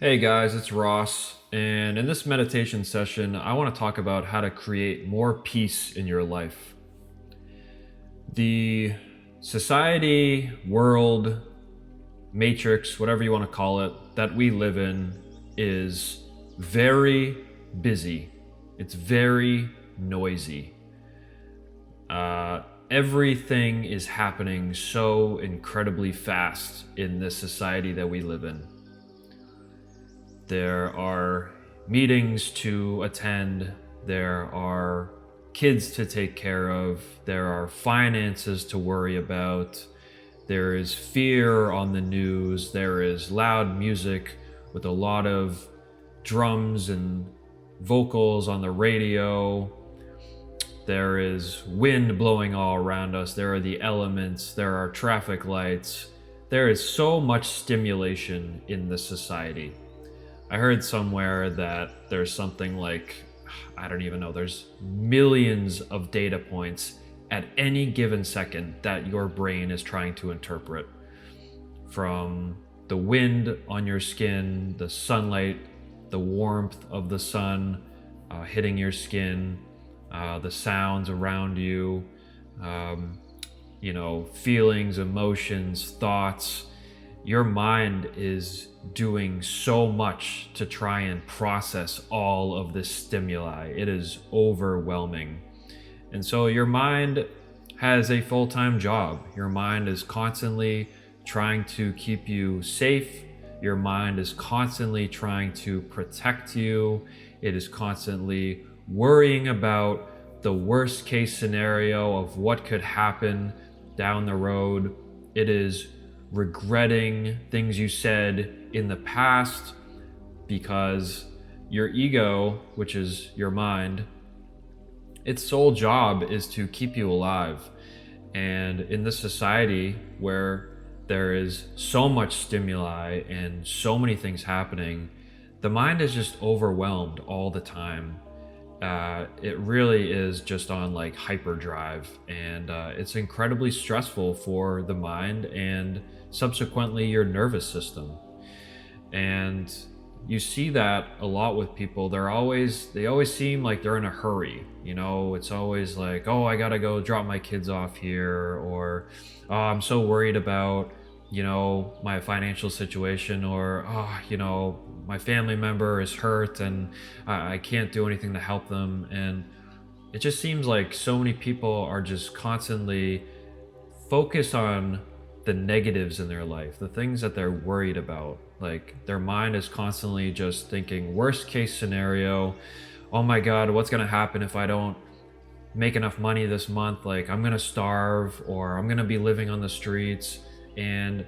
Hey guys, it's Ross, and in this meditation session, I want to talk about how to create more peace in your life. The society, world, matrix, whatever you want to call it, that we live in is very busy. It's very noisy. Everything is happening so incredibly fast in this society that we live in. There are meetings to attend, there are kids to take care of, there are finances to worry about, there is fear on the news, there is loud music with a lot of drums and vocals on the radio, there is wind blowing all around us, there are the elements, there are traffic lights. There is so much stimulation in this society. I heard somewhere that there's something like, I don't even know, there's millions of data points at any given second that your brain is trying to interpret. From the wind on your skin, the sunlight, the warmth of the sun hitting your skin, the sounds around you, feelings, emotions, thoughts. Your mind is doing so much to try and process all of this stimuli. It is overwhelming. And so your mind has a full-time job. Your mind is constantly trying to keep you safe. Your mind is constantly trying to protect you. It is constantly worrying about the worst case scenario of what could happen down the road. It is regretting things you said in the past because your ego, which is your mind, its sole job is to keep you alive. And in this society where there is so much stimuli and so many things happening, the mind is just overwhelmed all the time. It really is just on like hyperdrive, and it's incredibly stressful for the mind and subsequently your nervous system. And you see that a lot with people. They always seem like they're in a hurry. It's always like, oh, I gotta go drop my kids off here, or oh, I'm so worried about my financial situation, or my family member is hurt and I can't do anything to help them. And it just seems like so many people are just constantly focused on the negatives in their life, the things that they're worried about. Like their mind is constantly just thinking worst case scenario. Oh my God, what's going to happen if I don't make enough money this month? Like I'm going to starve, or I'm going to be living on the streets. And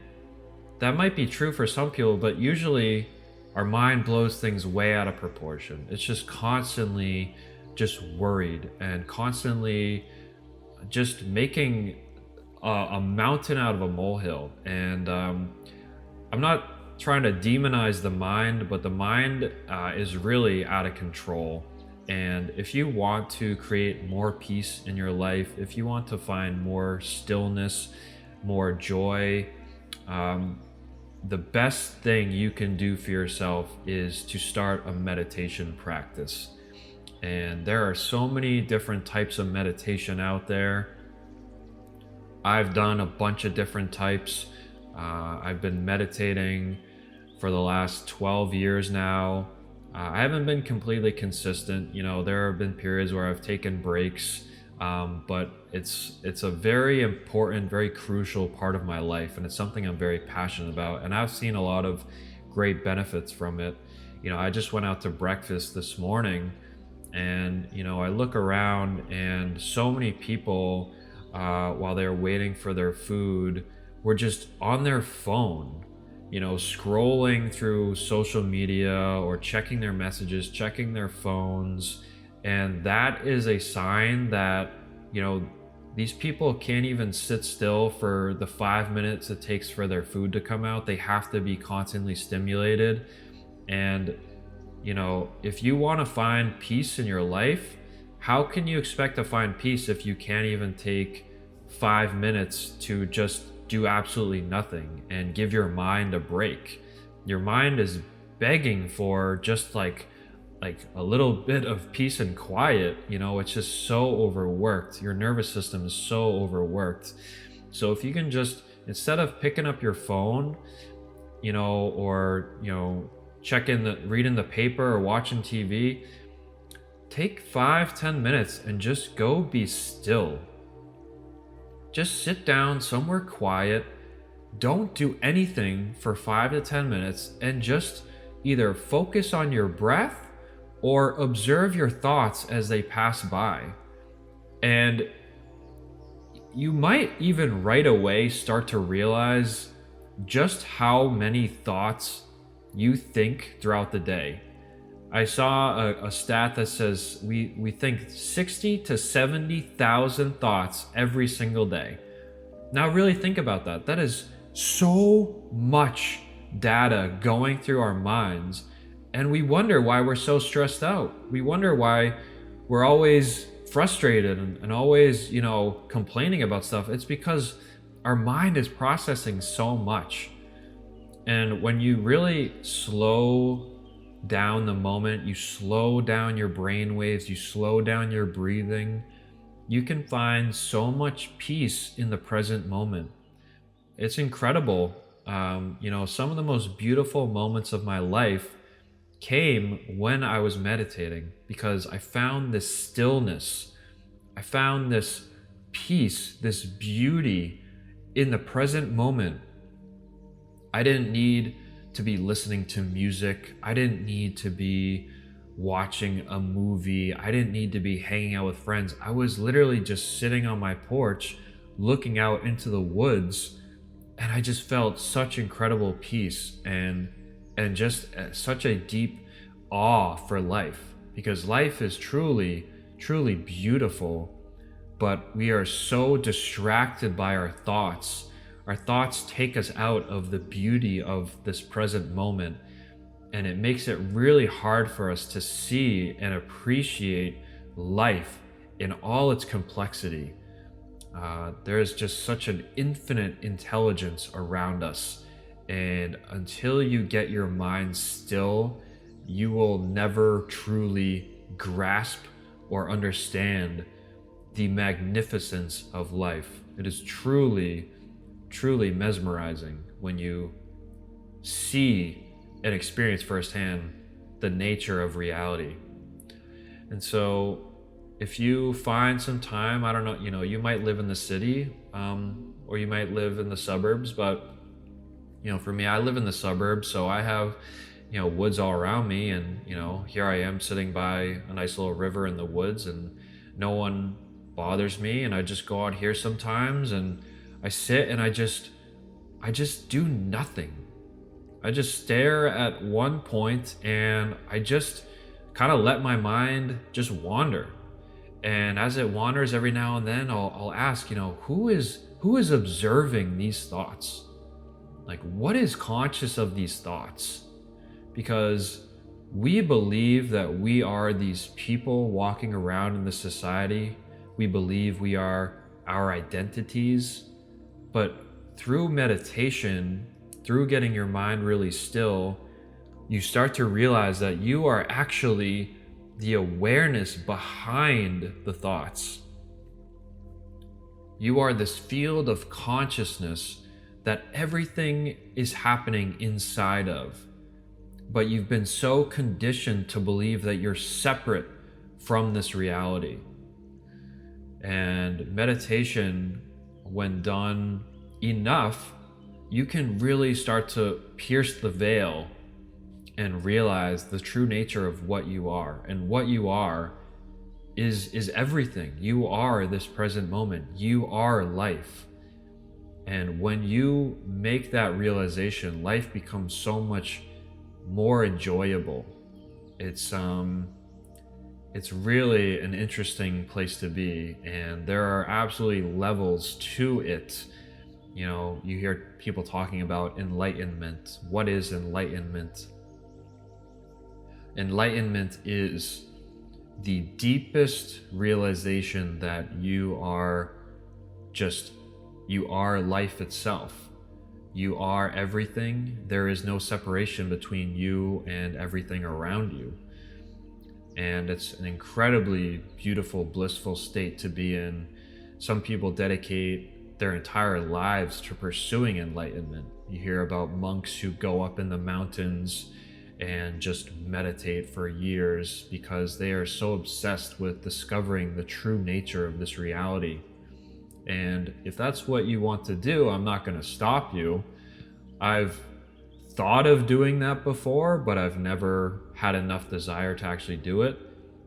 that might be true for some people, but usually our mind blows things way out of proportion. It's just constantly just worried and constantly just making a mountain out of a molehill. And I'm not trying to demonize the mind, but the mind is really out of control. And if you want to create more peace in your life, if you want to find more stillness, more joy, the best thing you can do for yourself is to start a meditation practice. And there are so many different types of meditation out there. I've done a bunch of different types. I've been meditating for the last 12 years now. I haven't been completely consistent. There have been periods where I've taken breaks, but it's a very important, very crucial part of my life, and it's something I'm very passionate about. And I've seen a lot of great benefits from it. I just went out to breakfast this morning, and I look around, and so many people, while they're waiting for their food, were just on their phone, scrolling through social media or checking their messages, checking their phones. And that is a sign that, these people can't even sit still for the 5 minutes it takes for their food to come out. They have to be constantly stimulated. And, if you want to find peace in your life, how can you expect to find peace if you can't even take 5 minutes to just do absolutely nothing and give your mind a break? Your mind is begging for just like a little bit of peace and quiet. It's just so overworked. Your nervous system is so overworked. So if you can just, instead of picking up your phone, or reading the paper or watching TV, take 5-10 minutes and just go be still. Just sit down somewhere quiet. Don't do anything for 5 to 10 minutes and just either focus on your breath or observe your thoughts as they pass by. And you might even right away start to realize just how many thoughts you think throughout the day. I saw a stat that says we think 60 to 70,000 thoughts every single day. Now really think about that. That is so much data going through our minds, and we wonder why we're so stressed out. We wonder why we're always frustrated and always, complaining about stuff. It's because our mind is processing so much. And when you really slow down the moment, you slow down your brain waves, you slow down your breathing, you can find so much peace in the present moment. It's incredible. Some of the most beautiful moments of my life came when I was meditating, because I found this stillness. I found this peace, this beauty in the present moment. I didn't need to be listening to music. I didn't need to be watching a movie. I didn't need to be hanging out with friends. I was literally just sitting on my porch, looking out into the woods, and I just felt such incredible peace and just such a deep awe for life, because life is truly, truly beautiful, but we are so distracted by our thoughts. Our thoughts take us out of the beauty of this present moment, and it makes it really hard for us to see and appreciate life in all its complexity. There is just such an infinite intelligence around us, and until you get your mind still, you will never truly grasp or understand the magnificence of life. It is truly, truly mesmerizing when you see and experience firsthand the nature of reality. And so if you find some time, I don't know, you might live in the city, or you might live in the suburbs, but for me, I live in the suburbs, so I have, woods all around me, and, here I am sitting by a nice little river in the woods, and no one bothers me, and I just go out here sometimes, and I sit and I just do nothing. I just stare at one point, and I just kind of let my mind just wander. And as it wanders, every now and then I'll ask, who is observing these thoughts? Like, what is conscious of these thoughts? Because we believe that we are these people walking around in this society. We believe we are our identities. But through meditation, through getting your mind really still, you start to realize that you are actually the awareness behind the thoughts. You are this field of consciousness that everything is happening inside of. But you've been so conditioned to believe that you're separate from this reality. And meditation, when done enough, you can really start to pierce the veil and realize the true nature of what you are. And what you are is everything. You are this present moment. You are life. And when you make that realization, life becomes so much more enjoyable. It's really an interesting place to be, and there are absolutely levels to it. You hear people talking about enlightenment. What is enlightenment? Enlightenment is the deepest realization that you are life itself. You are everything. There is no separation between you and everything around you. And it's an incredibly beautiful, blissful state to be in. Some people dedicate their entire lives to pursuing enlightenment. You hear about monks who go up in the mountains and just meditate for years because they are so obsessed with discovering the true nature of this reality. And if that's what you want to do, I'm not going to stop you. I've thought of doing that before, but I've never had enough desire to actually do it.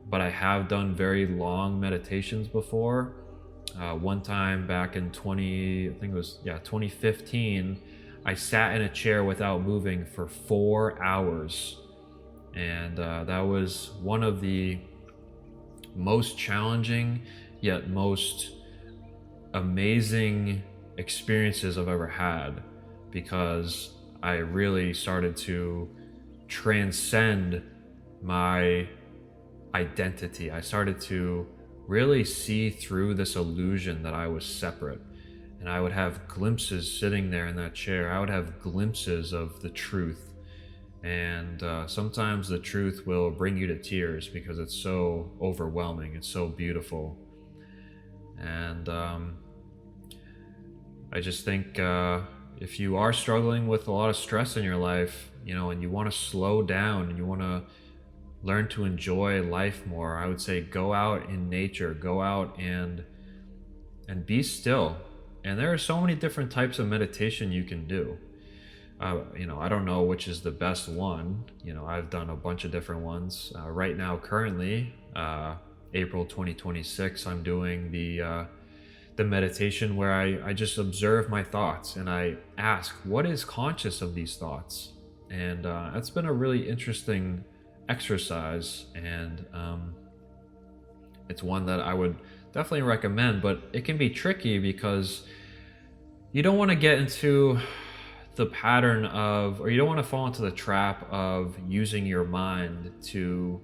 But I have done very long meditations before. One time back in 2015, I sat in a chair without moving for 4 hours. And that was one of the most challenging yet most amazing experiences I've ever had, because I really started to transcend my identity. I started to really see through this illusion that I was separate. And I would have glimpses sitting there in that chair. I would have glimpses of the truth. And sometimes the truth will bring you to tears because it's so overwhelming. It's so beautiful. And I just think if you are struggling with a lot of stress in your life, and you want to slow down and you want to learn to enjoy life more, I would say go out in nature, go out and be still. And there are so many different types of meditation you can do. I don't know which is the best one. I've done a bunch of different ones. Right now, currently, April 2026, I'm doing the meditation where I just observe my thoughts and I ask, what is conscious of these thoughts? And that's been a really interesting exercise, and it's one that I would definitely recommend, but it can be tricky because you don't want to get into the pattern of, or you don't want to fall into the trap of using your mind to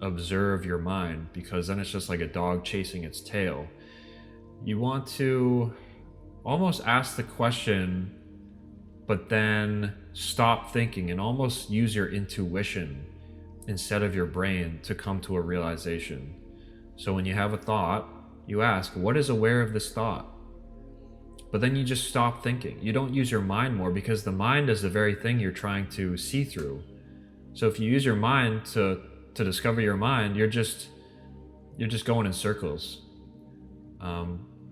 observe your mind, because then it's just like a dog chasing its tail. You want to almost ask the question, but then stop thinking and almost use your intuition instead of your brain to come to a realization. So when you have a thought, you ask, what is aware of this thought? But then you just stop thinking. You don't use your mind more, because the mind is the very thing you're trying to see through. So if you use your mind to discover your mind, you're just going in circles.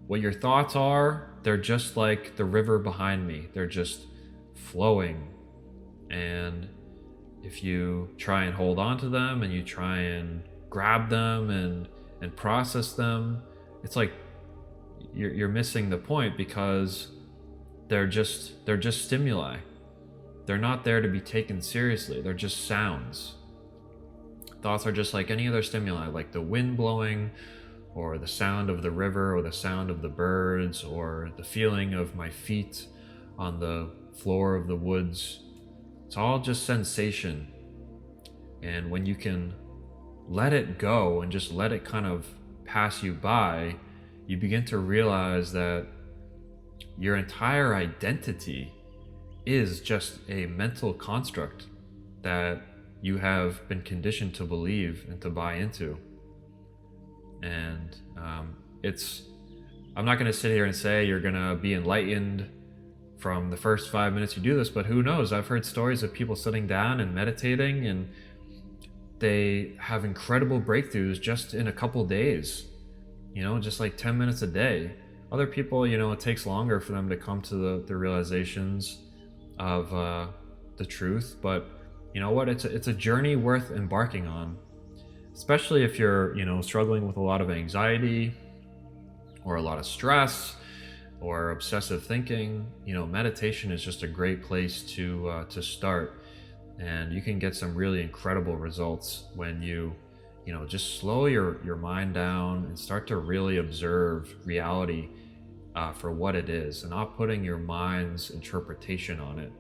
What your thoughts are, they're just like the river behind me. They're just flowing. And if you try and hold on to them and you try and grab them and process them, it's like you're missing the point, because they're just stimuli. They're not there to be taken seriously. They're just sounds. Thoughts are just like any other stimuli, like the wind blowing, or the sound of the river, or the sound of the birds, or the feeling of my feet on the floor of the woods. It's all just sensation. And when you can let it go and just let it kind of pass you by, you begin to realize that your entire identity is just a mental construct that you have been conditioned to believe and to buy into. And I'm not going to sit here and say you're going to be enlightened from the first 5 minutes you do this, but who knows? I've heard stories of people sitting down and meditating, and they have incredible breakthroughs just in a couple days, just like 10 minutes a day. Other people, it takes longer for them to come to the realizations of the truth, but you know what? It's a journey worth embarking on, especially if you're, struggling with a lot of anxiety or a lot of stress or obsessive thinking. Meditation is just a great place to start. And you can get some really incredible results when you just slow your mind down and start to really observe reality for what it is, and not putting your mind's interpretation on it.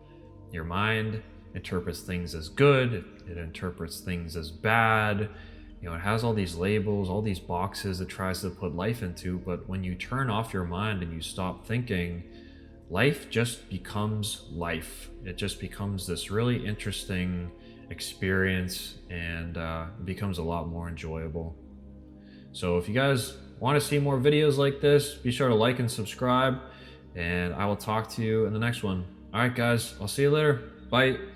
Your mind interprets things as good, it interprets things as bad. It has all these labels, all these boxes it tries to put life into. But when you turn off your mind and you stop thinking, life just becomes life. It just becomes this really interesting experience, and it becomes a lot more enjoyable. So if you guys want to see more videos like this, be sure to like and subscribe, and I will talk to you in the next one. All right, guys, I'll see you later. Bye.